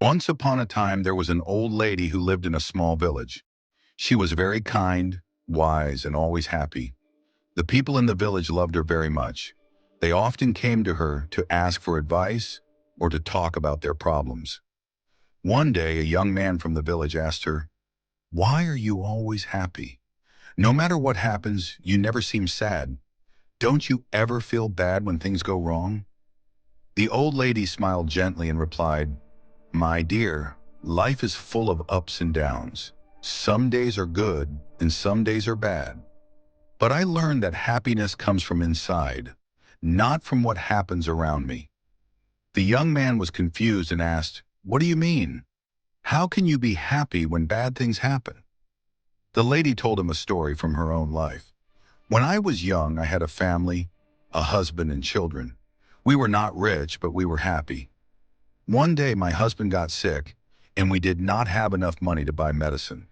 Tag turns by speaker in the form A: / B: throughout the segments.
A: Once upon a time, there was an old lady who lived in a small village. She was very kind, wise, and always happy. The people in the village loved her very much. They often came to her to ask for advice or to talk about their problems. One day, a young man from the village asked her, "Why are you always happy? No matter what happens, you never seem sad. Don't you ever feel bad when things go wrong?" The old lady smiled gently and replied, "My dear, life is full of ups and downs. Some days are good and some days are bad. But I learned that happiness comes from inside, not from what happens around me." The young man was confused and asked, "What do you mean? How can you be happy when bad things happen?" The lady told him a story from her own life. "When I was young, I had a family, a husband and children. We were not rich, but we were happy. One day my husband got sick, and we did not have enough money to buy medicine.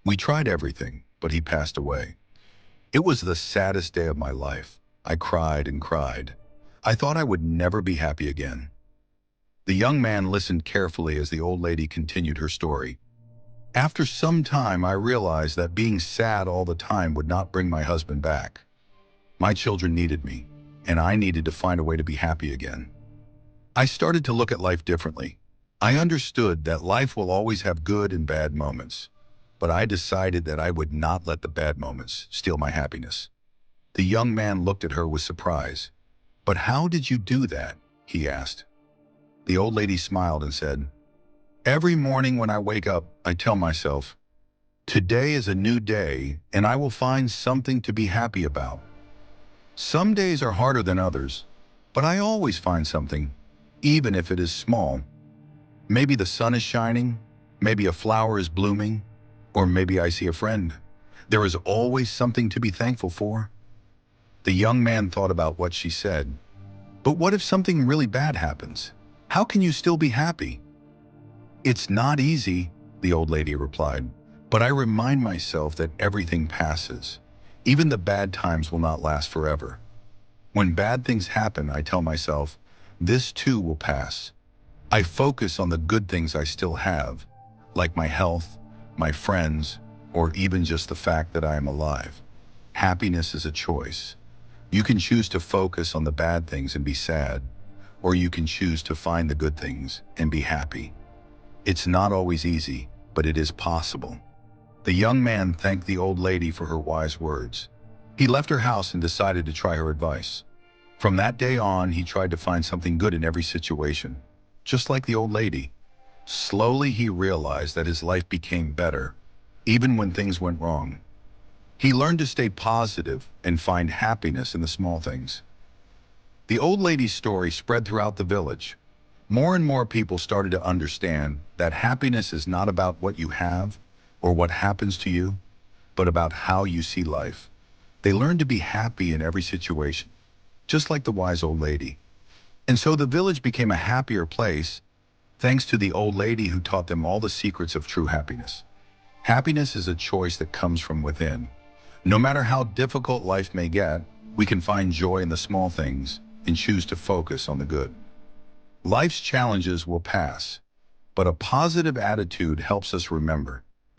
A: We tried everything, but he passed away. It was the saddest day of my life. I cried and cried. I thought I would never be happy again." The young man listened carefully as the old lady continued her story. "After some time, I realized that being sad all the time would not bring my husband back. My children needed me, and I needed to find a way to be happy again. I started to look at life differently. I understood that life will always have good and bad moments, but I decided that I would not let the bad moments steal my happiness." The young man looked at her with surprise. "But how did you do that?" he asked. The old lady smiled and said, "Every morning when I wake up, I tell myself, today is a new day and I will find something to be happy about. Some days are harder than others, but I always find something, even if it is small. Maybe the sun is shining, maybe a flower is blooming, or maybe I see a friend. There is always something to be thankful for." The young man thought about what she said. "But what if something really bad happens? How can you still be happy?" "It's not easy," the old lady replied, "but I remind myself that everything passes. Even the bad times will not last forever. When bad things happen, I tell myself, this too will pass. I focus on the good things I still have, like my health, my friends, or even just the fact that I am alive. Happiness is a choice. You can choose to focus on the bad things and be sad, or you can choose to find the good things and be happy. It's not always easy, but it is possible." The young man thanked the old lady for her wise words. He left her house and decided to try her advice. From that day on, he tried to find something good in every situation, just like the old lady. Slowly, he realized that his life became better, even when things went wrong. He learned to stay positive and find happiness in the small things. The old lady's story spread throughout the village. More and more people started to understand that happiness is not about what you have or what happens to you, but about how you see life. They learned to be happy in every situation, just like the wise old lady. And so the village became a happier place, thanks to the old lady who taught them all the secrets of true happiness. Happiness is a choice that comes from within. No matter how difficult life may get, we can find joy in the small things and choose to focus on the good. Life's challenges will pass, but a positive attitude helps us remember